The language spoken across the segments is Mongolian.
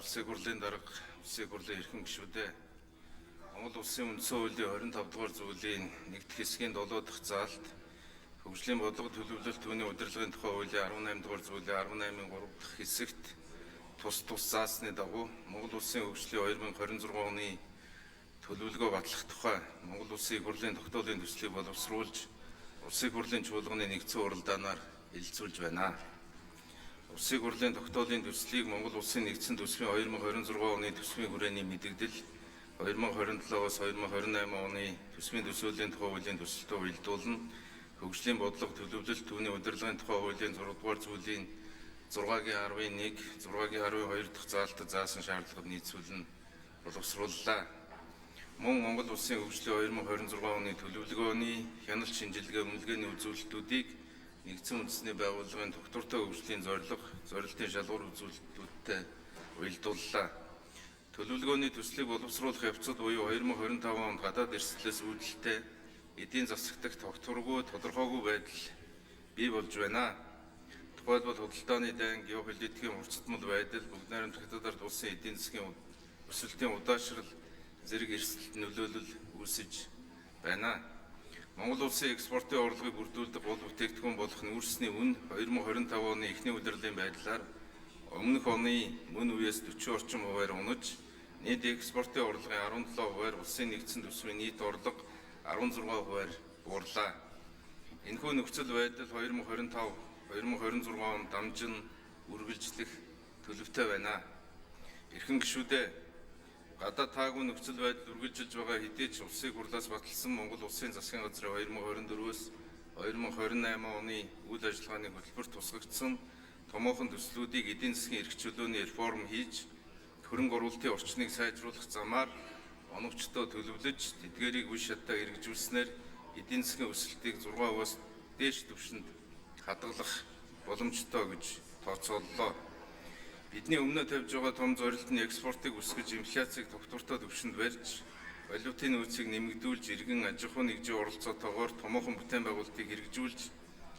Улсын хурлын дарга улсын хурлын эрхэм гишүүдээ Монгол улсын үндсэн хуулийн 25 дугаар зүйлийн 1-р хэсгийн 7 дахь заалт хөгжлийн бодлого төлөвлөлт түүний удирдлагын тухай хуулийн 18 дугаар зүйлийн 18-ын 3 дахь хэсэгт тус заасны дагуу Монгол улсын хөгжлийн 2026 оны төлөвлөгөө батлах тухай Монгол улсын их хурлын тогтоолын төслийг боловсруулж улсын хурлын чуулганы нэгдсэн уралдаанаар хэлэлцүүлж байна. Улсын хурлын тогтоолын төслийг Монгол улсын нэгдсэн төсвийн 2026 оны төсвийн хүрээний мэдэгдэл 2027-оос 2028 оны төсвийн төсөөлийн тухай хуулийн төсөлтөд уялдуулна. Хөгжлийн бодлого төлөвлөлт түүний удирдлагын тухай хуулийн 6 дугаар зүйлийн 6-11, 6-12 дахь заалтад заасан шаардлагад нийцүүлэн боловсрууллаа. Мөн Монгол улсын хөгжлийн 2026 оны төлөвлөгөөний хяналт шинжилгээ үнэлгээний үзүүлэлтүүдийг нэгдсэн үндэсний байгууллагын тогтвортой хөгжлийн зорилтын шалгуур үзүүлэлтүүдтэй уялдууллаа. Төлөвлөгөөний төслийг боловсруулах явцад буюу 2025 онд гадаад эрсдлээс үүдэлтэй эдийн засаг дахь тогтворгүй тодорхойгүй байдал бий болж байна. Тухайлбал худалдааны дайн, геополитикийн уртцмал байдал, бүгд найрамдах хятад ард улсын эдийн засгийн өсөлтийн удаашрал зэрэг эрсдэлд нөлөөлөл үүсэж байна. Монгол улсын экспортын орлогыг бүрдүүлдэг гол бүтээгдэхүүн болох нүүрсний үн 2025 оны эхний удирдлагын байдлаар өмнөх оны мөн үеэс 40 орчим хувиар унаж, нийт экспортын орлогын 17 хувиар улсын нэгдсэн төсвийн нийт орлого 16 хувиар буурлаа. Энэхүү нөхцөл байдал 2025-2026 онд дамжин үргэлжлэх төлөвтэй байна. Эрхэм гишүүдээ, гадаад таагүй нөхцөл байдал үргэлжилж байгаа хэдий ч улсын хурлаас баталсан Монгол улсын засгийн газрын 2024-өөс 2028 оны үйл ажиллагааны хөтөлбөрт тусгагдсан томоохон төслүүдийг эдийн засгийн эрх чөлөөний реформ хийж, хөрөнгө оруулалтын орчныг сайжруулах замаар оновчтой төлөвлөж, тэдгээрийг үе шаттай хэрэгжүүлснээр эдийн засгийн өсөлтийг 6%-аас дээш түвшинд хадгалах боломжтой гэж тооцооллоо. Бидний өмнө тавьж байгаа том зорилт нь экспортыг өсгөж, инфляцийг тогтвортой түвшинд барьж, валютын нөөцийг нэмэгдүүлж, иргэн аж ахуйн нэгжийн оролцоотойгоор томоохон бүтээн байгуулалтыг хэрэгжүүлж,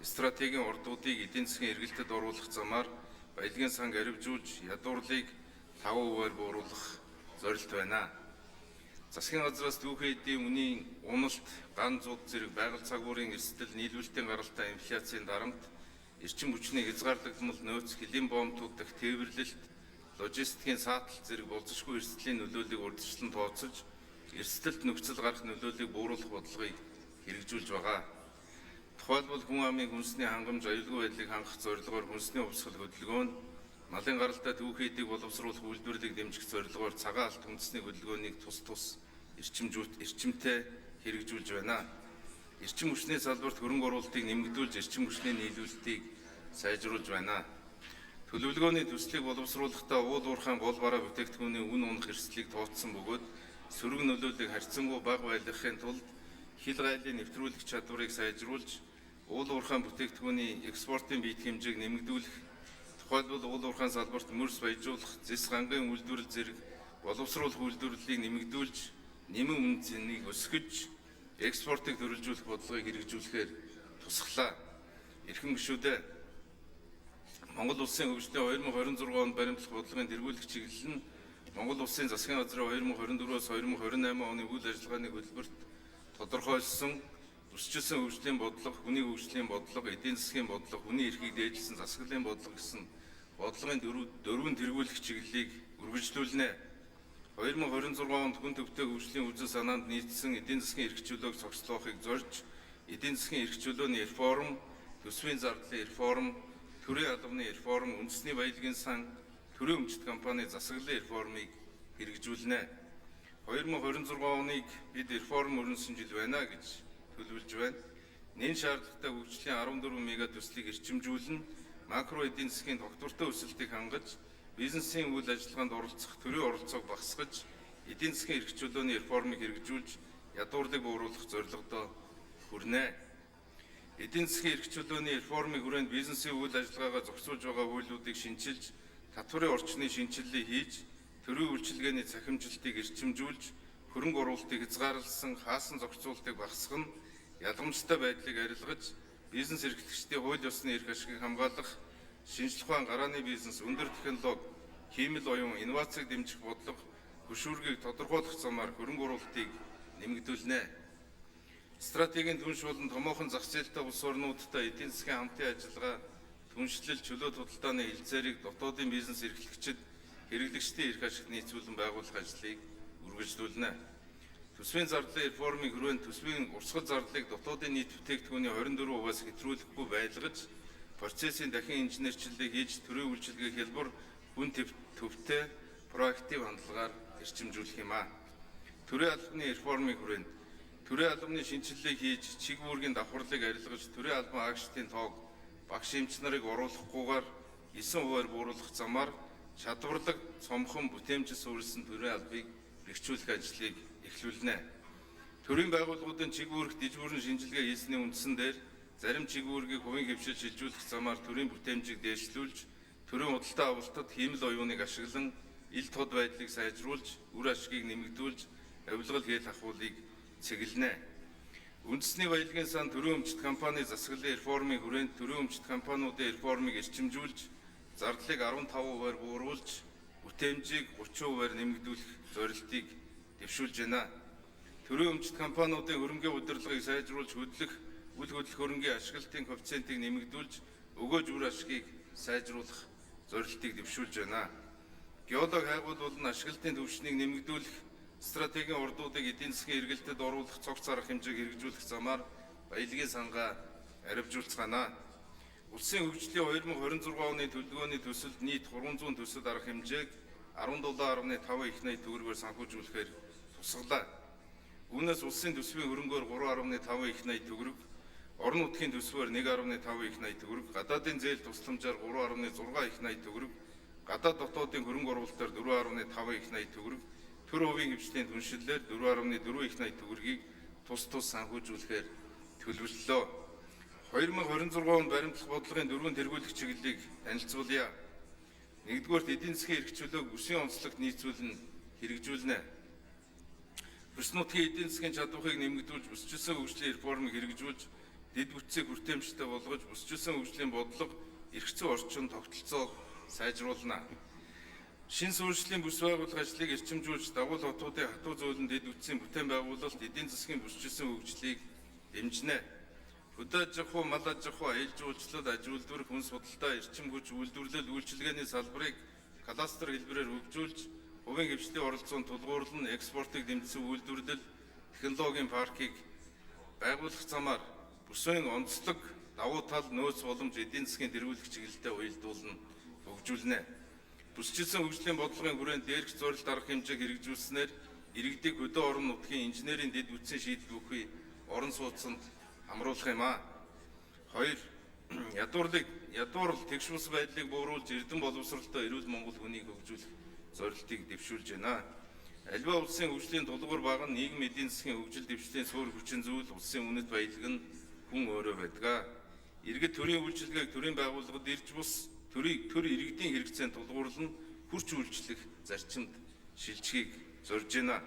стратегийн ордуудыг эдийн засгийн эргэлтэд оруулах замаар баялагын санг арвижуулж, ядуурлыг 5%-аар бууруулах зорилт байна. Засгийн газраас түүхэн эдийн үнийн уналт, ган зууд зэрэг байгаль цагуурын эрсдэл, нийлүүлэлтийн гаралтай инфляцийн дарамт, эрчим хүчний хязгаарлагдмал нөөц, хөлийн боомтууд дахь тээвэрлэлт, логистикийн сааталт зэрэг болзошгүй эрсдлийн нөлөөллийг урьдчилан тооцож, эрсдэлт нөхцөл гарах нөлөөллийг бууруулах бодлогыг хэрэгжүүлж байгаа. Тухайлбал хүн амын хүнсний хангамж, аюулгүй байдлыг хангах зорилгоор хүнсний хувьсгал хөдөлгөөн, малын гаралтай түүхэн эдийг боловсруулах үйлдвэрлэлийг дэмжих зорилгоор цагаан алт үндэсний хөдөлгөөнийг тус эрчимтэй хэрэгжүүлж байна. Эрчим хүчний салбарт хөрөнгө оруулалтыг нэмэгдүүлж, эрчим хүчний нийлүүлэлтийг сайжруулж байна. Төлөвлөгөөний төслийг боловсруулахдаа уул уурхайн гол бараа бүтээгдэхүүний үн унах эрсдлийг тооцсон бөгөөд сөрөг нөлөөллийг харьцангуй бага байлгахын тулд хил гайлын нэвтрүүлэх чадварыг сайжруулж, уул уурхайн бүтээгдэхүүний экспортын биет хэмжээг нэмэгдүүлэх, тухайлбал уул уурхайн салбарт мөрс баяжуулах, зэс гангийн үйлдвэрлэл зэрэг боловсруулах үйлдвэрлэлийг нэмэгдүүлж, нэмэн үнэ цэнийг өсгөж, экспортыг төрөлжүүлэх бодлогыг хэрэгжүүлэхээр тусглаа. Эрхэм гишүүдээ, Монгол улсын хөгжлийн 2026 онд баримтлах бодлогын тэргүүлэх чиглэл нь Монгол улсын засгийн газрын 2024-өөс 2028 оны үйл ажиллагааны хөтөлбөрт тодорхойлсон өсчилсөн хөгжлийн бодлого, хүний хөгжлийн бодлого, эдийн засгийн бодлого, хүний эрхийг дээдлсэн засаглалын бодлого гэсэн бодлогын дөрвөн тэргүүлэх чиглэлийг үргэлжлүүлнэ. 2026 онд хүн төвтэй хөгжлийн үзэл санаанд нийцсэн эдийн засгийн эрх чөлөөг цогцлоохыг зорж, эдийн засгийн эрх чөлөөний реформ, төсвийн зардлын реформ, төрийн албаны реформ, үндэсний баялагын сан, төрийн өмчт компани засаглалын реформыг хэрэгжүүлнэ. 2026 оныг бид реформ өрнөсөн жил байна гэж төлөвлөж байна. Нэн шаардлагатай хөгжлийн 14 мега төслийг эрчимжүүлнэ, макро эдийн засгийн тогтвортой өсөлтийг хангаж, бизнесийн үйл ажиллагаанд оролцох төрийн оролцоог багасгаж, эдийн засгийн эрх чөлөөний реформыг хэрэгжүүлж, ядуурлыг бууруулах зорилгодоо хүрнэ. Эдийн засгийн эрх чөлөөний реформын хүрээнд бизнесийн үйл ажиллагаагаа зохицуулж байгаа хуулиудыг шинчилж, татварын орчны шинчиллийг хийж, төрийн үйлчилгээний цахимжилтыг эрчимжүүлж, хөрөнгө оруулалтыг хязгаарласан хаасан зохицуултыг багасгах нь ялгамжтай байдлыг арилгаж, бизнес эрхлэгчдийн хууль ёсны эрх ашигыг хамгаалах, шинжлэх ухаан, гарааны бизнес, өндөр технологи, хиймэл оюун инновацийг дэмжих бодлого хөшүүргийг тодорхойлох замаар хөрөнгө оруулалтыг нэмэгдүүлнэ. Стратегийн түнш болон томоохон зах зээлтэй улс орнуудтай эдийн засгийн хамтын ажиллагаа, түншлэл, чөлөө худалдааны хилцээрийг дотоодын бизнес эрхлэгчид, хэрэглэгчдийн эрх ашигт нийцүүлэн байгуулах ажлыг үргэлжлүүлнэ. Төсвийн зардлын реформын хүрээнд төсвийн урсгал зардлыг дотоодын нийт бүтээгдэхүүний 24%-аас хэтрүүлэхгүй байлгаж, процессын дахин инженерчлэлийг хийж төрийн үйлчилгээг хялбар хүн төвтэй проактив хандлагаар эрчимжүүлэх юм а. Төрийн албаны реформын хүрээнд төрийн албаны шинжилгээг хийж чиг үүргийн давхарлыг арилгаж төрийн албан агштын тоог багш эмч нарыг оруулахгүйгээр 9% бууруулах замаар чадварлаг, цомхон, бүтээмжил суурилсан төрийн албыг бэхжүүлэх ажлыг эхлүүлнэ. Төрийн байгууллагуудын чиг үүрэг дэжгүүрэн шинжилгээ хийсний үндсэн дээр зарим чиг үүргийг хувийн хэмжээнд шилжүүлэх замаар төрийн бүтээмжийг дээшлүүлж, төрийн худалдаа авалтад хиймэл оюуныг ашиглан ил тод байдлыг сайжруулж, үр ашгийг нэмэгдүүлж, авилгал хэл ахуулыг цэглэнэ. Үндэсний баялагын сан төрийн өмчит компани засаглалын реформын хүрээнд төрийн өмчит компаниудын реформыг эрчимжүүлж, зардлыг 15%-аар бууруулж, бүтээмжийг 30%-аар нэмэгдүүлэх зорилтыг дэвшүүлж байна. Төрийн өмчит компаниудын хөрөнгийн удирдлагыг сайжруулж хөдлөх, үл хөдлөх хөрөнгийн ашиглалтын коэффициентийг нэмэгдүүлж, өгөөж үр ашгийг сайжруулах зорилтыг дэвшүүлж байна. Геолог хайгуулуулан ашиглалтын түвшнийг нэмэгдүүлэх, стратегийн ордуудыг эдийн засгийн эргэлтэд оруулах цогц арга хэмжээг хэрэгжүүлэх замаар баялагын сангаа арвижуулцгаана. Улсын хөгжлийн 2026 оны төлөвлөгөөний төсөлд нийт 300 төсөл арга хэмжээг 17.5 их найт төгрөгөөр санхүүжүүлэхээр тусгалаа. Үүнээс улсын төсвийн хөрөнгөөр 3.5 их найт төгрөг, орон нутгийн төсвөөр 1.5 их найт төгрөг, гадаадын зээл тусламжаар 3.6 их найт төгрөг, гадаад дотоодын хөрөнгө оруулалтаар 4.5 их найт төгрөг, төр хувийн хвшлийн түншлэлээр 4.4 их найт төгрөгийг тус санхүүжүүлэхээр төлөвлөлөө. 2026 онд баримтлах бодлогын 4 тэргүүлэх чиглэлийг танилцуулъя. 1-р эдийн засгийн эрх чөлөөг бүсийн онцлогт нийцүүлэн хэрэгжүүлнэ. Бүс нутгийн эдийн засгийн чадварыг нэмэгдүүлж, бүсчилсэн хөгжлийн реформыг хэрэгжүүлж, дэд бүтцийг хүртээмжтэй болгож, бүсчилсэн хөгжлийн бодлого, эрх зүйн орчин тогтолцоог сайжруулна. Шин суурьшлийн бүс байгуулах ажлыг эрчимжүүлж, дагуул хотуудын хатуу зөөлөн дэд бүтцийн бүтээн байгуулалт, эдийн засгийн бүсчилсэн хөгжлийг дэмжинэ. Хөдөө аж ахуй, мал аж ахуй, аялал жуулчлал, аж үйлдвэр, хүнс худалдаа, эрчим хүч, үйлдвэрлэл, үйлчилгээний салбарыг кластер хэлбэрээр хөгжүүлж, хувийн хвшлийн оролцоонд тулгуурлан, экспортыг дэмжсэн үйлдвэрлэл, технологийн паркийг байгуулах замаар бүсийн онцлог, давуу тал, нөөц боломж эдийн засгийн тэргүүлэх чиглэлтэй уялдуулан хөгжүүлнэ. Бүсчилсэн хөгжлийн бодлогын хүрээнд дээрх зорилт арга хэмжээг хэрэгжүүлснээр иргэдийг хөдөө орон нутгийн инженерийн дэд бүтцийн шийдэл бүхий орон сууцнд хамруулах юм а. 2. Ядуурл тэгш бус байдлыг бууруулж эрдэм боловсролтой эрүүл Монгол хүнийг хөгжүүлэх зорилтыг дэвшүүлж байна. Аливаа улсын хөгжлийн тулгуур баг нь нийгэм эдийн засгийн хөгжил дэвшлийн суурь хүчин зүйл, улсын үнэт баялаг нь хүн өөрөө байдаг. Иргэд төрийн үйлчилгээг төрийн байгууллагад ирж бус төр иргэдийн хэрэгцээнд тулгуурлан хүрч үйлчлэх зарчимд шилжихийг зорж байна.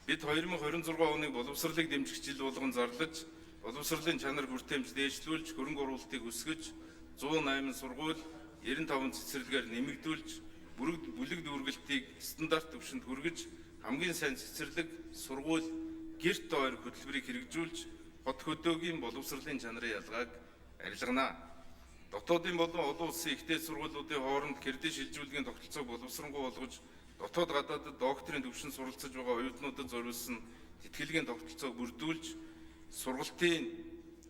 Бид 2026 оныг боловсролыг дэмжих жил болгон зарлаж, боловсролын чанар хүртээмж дээшлүүлж, хөрөнгө оруулалтыг өсгөж, 108 сургууль, 95 цэцэрлэгээр нэмэгдүүлж, бүлэг дүүргэлтийг стандарт түвшинд хүргэж, хамгийн сайн цэцэрлэг, сургууль, гэрт ойр хөтөлбөрийг хэрэгжүүлж, хот хөдөөгийн боловсролын чанарын ялгааг арилгана. Дотоодын болон олон улсын ихтэй сургуулиудын хооронд кредит шилжүүлгийн тогтолцоог боловсронгуй болгож, дотоод гадаадад докторийн түвшинд суралцж байгаа оюутнуудад зориулсан тэтгэлгийн тогтолцоог бүрдүүлж, сургалтын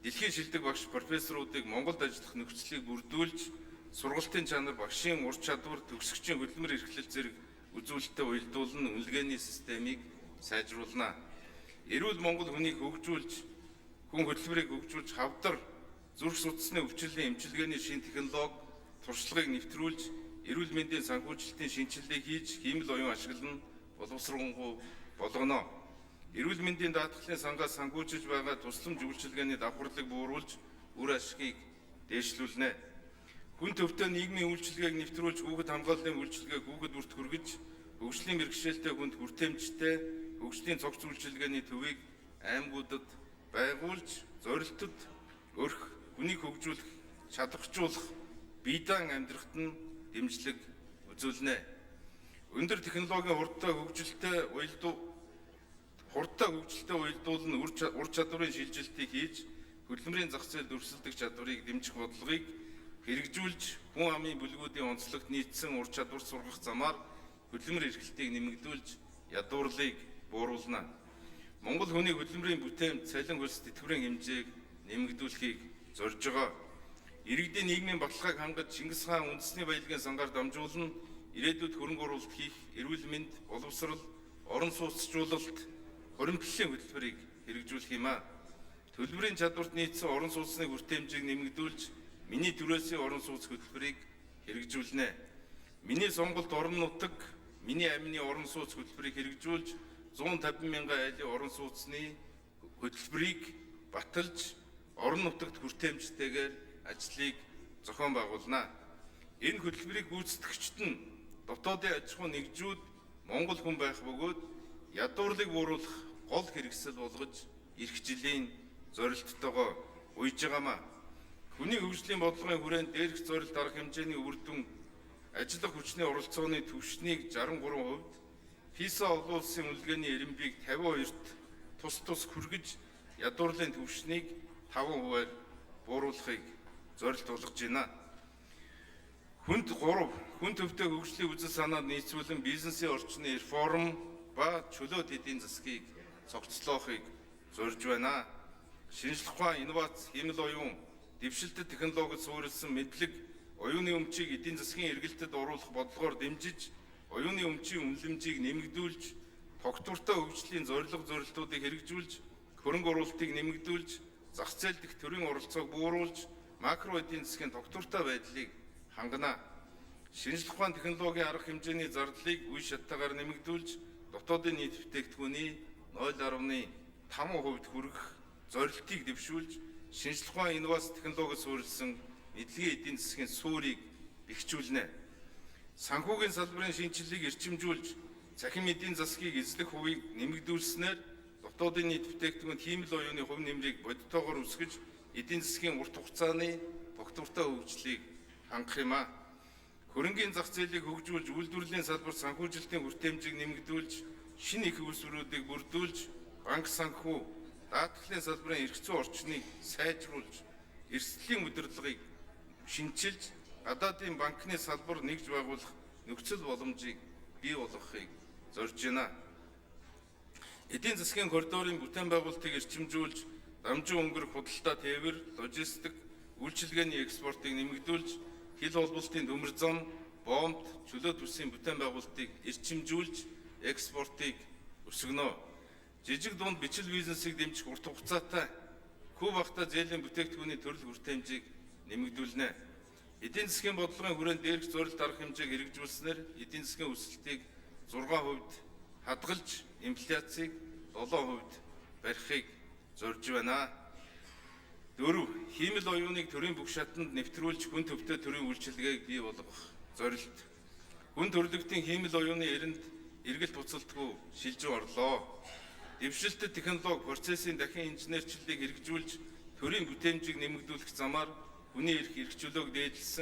дэлхийн шилдэг багш профессоруудыг Монголд ажиллах нөхцөлийг бүрдүүлж, сургалтын чанар, багшийн ур чадвар, төгсөгчийн хөдөлмөр эрхлэл зэрэг үзүүлэлтэд уялдуулан үнэлгээний системийг сайжруулна. Эрүүл Монгол хүнийг хөгжүүлж, хүн хөдөлмөрийг хөгжүүлж, хавдар, зүрх судасны өвчлөлийн эмчилгээний шин технологи, туршлагыг нэвтрүүлж, эрүүл мэндийн санхүүжилтийн шинжилгээг хийж, хиймэл оюун ашиглан боловсронгуй болгоно. Эрүүл мэндийн даатгалын сангаас санхүүжиж байгаа тусламж үйлчилгээний давхарлыг бууруулж, үр ашгийг дээшлүүлнэ. Хүн төвтэй нийгмийн үйлчилгээг нэвтрүүлж, хүүхэд хамгааллын үйлчилгээг хүүхэд бүрт хүргэж, хөгжлийн бэрхшээлтэй хүнд хүртээмжтэй хөгжлийн цогц үйлчилгээний төвийг аймагуудад байгуулж, зорилтод өрх, хүнийг хөгжүүлэх, чадварчуулах, бие даан амьдрахад нь дэмжлэг үзүүлнэ. Өндөр технологийн хурдтай хөгжилтэй уялдуулан ур чадварын шилжилтийг хийж хөдөлмөрийн зах зээлд өрсөлдөх чадварыг дэмжих бодлогыг хэрэгжүүлж хүн амын бүлгүүдийн онцлогт нийцсэн ур чадвар сургах замаар хөдөлмөр эрхлэлтийг нэмэгдүүлж ядуурлыг бууруулна. Монгол хүний хөдөлмөрийн бүтээмж цалин хөлс тэтгэврийн хэмжээг нэмэгдүүлэхийг зорж байгаа. Иргэдийн нийгмийн баталгааг хангаж Чингис хаан үндэсний баялагын сангаар дамжуулан ирээдүйд хөрөнгө оруулалт хийх, эрүүл мэнд, боловсрол, орон сууцчлуулалт, хуримтлалын хөтөлбөрийг хэрэгжүүлэх юм а. Төлбөрийн чадварт нийцсэн орон сууцны хүртээмжийг нэмэгдүүлж, миний түрээсийн орон сууц хөтөлбөрийг хэрэгжүүлнэ. Миний сонголт орон нутаг, миний амины орон сууц хөтөлбөрийг хэрэгжүүлж, 150 мянган айлын орон сууцны хөтөлбөрийг баталж, орон нутагт хүртээмжтэйгээр ажлыг зохион байгуулна. Энэ хөтөлбөрийг гүйцэтгэгчид нь дотоодын аж ахуй нэгжүүд Монгол хүн байх бөгөөд ядуурлыг бууруулах гол хэрэгсэл болгож ирэх жилийн зорилттойгоо уйж байгаамаа. Хүний хөгжлийн бодлогын хүрээнд дээрх зорилт арга хэмжээний үр дүн ажиллах хүчний оролцооны түвшнийг 63%, ФИСА олон улсын үнэлгээний эренбийг 52-т тус хүргэж ядуурлын түвшнийг 5%-аар бууруулахыг зорилт болгож байна. Хүн төвтэй хөгжлийн үзэл санаанд нийцүүлэн бизнесийн орчны реформ ба чөлөөт эдийн засгийг цогцлоохыг зорж байна. Шинжлэх ухаан, инновац, хиймэл оюун, дэвшилтэт технологид суурилсан мэдлэг, оюуны өмчийг эдийн засгийн эргэлтэд оруулах бодлогоор дэмжиж, оюуны өмчийн үнэлэмжийг нэмэгдүүлж, тогтвортой хөгжлийн зорилтуудыг хэрэгжүүлж, хөрөнгө оруулалтыг нэмэгдүүлж, зах зээл дэх төрийн оролцоог бууруулж, макро эдийн засгийн тогтвортой байдлыг хангана. Шинжлэх ухаан технологийн арга хэмжээний зардлыг үе шаттайгаар нэмэгдүүлж, дотоодын нийт бүтээгдэхүүний 0.5% хүрэх зорилтыг дэвшүүлж, шинжлэх ухаан, инновац технологид суурилсан эдлэгийн эдийн засгийн суурийг бэхжүүлнэ. Санхүүгийн салбарын шинжилгээг эрчимжүүлж, цахим эдийн засгийг эзлэх хувийг нэмэгдүүлснээр дотоодын нийт бүтээгдэхүүнд хиймэл оюуны хувь нэмрийг бодитоогоор өсгөж, эдийн засгийн урт хугацааны тогтвортой хөгжлийг хангах юм а. Хөрөнгийн зах зээлийг хөгжүүлж, үйлдвэрлэлийн салбарт санхүүжилтийн хүртээмжийг нэмэгдүүлж, шинэ их үйлсвэрүүдийг бүрдүүлж, банк санхүү, даатгалын салбарын эрх зүйн орчныг сайжруулж, эрсдлийн удирдлагыг шинчилж, гадаадын банкны салбар нэгж байгуулах нөхцөл боломжийг бий болгохыг зорж байна. Эдийн засгийн коридорын бүтээн байгуулалтыг эрчимжүүлж, дамжин өнгөрөх худалдаа тээвэр, ложистик, үйлчилгээний экспортыг нэмэгдүүлж, хил холболтын төмөр зам, боомт, чөлөөт үсгийн бүтээн байгуулалтыг эрчимжүүлж, экспортыг өсгөнө. Жижиг дунд бичил бизнесийг дэмжих урт хугацаатай хүү багтаа зээлийн бүтээгдэхүүний төрөл хүртээмжийг нэмэгдүүлнэ. Эдийн засгийн бодлогын хүрээнд дээрх зорилт арга хэмжээг хэрэгжүүлснээр эдийн засгийн өсөлтийг 6% хадгалж, инфляцийг 7% барихыг зорж байна. 4. Хиймэл оюуныг төрийн бүх шатанд нэвтрүүлж, хүн төвтэй төрийн үйлчилгээг бий болгох зорилт. Хүн төрөлхтөн хиймэл оюуны эрэнд эргэлт буцалтгүй шилжин орлоо. Дэвшилтэт технологи, процессын дахин инженерчлэлийг хэрэгжүүлж, төрийн бүтээмжийг нэмэгдүүлэх замаар хүний эрх чөлөөг дээдлсэн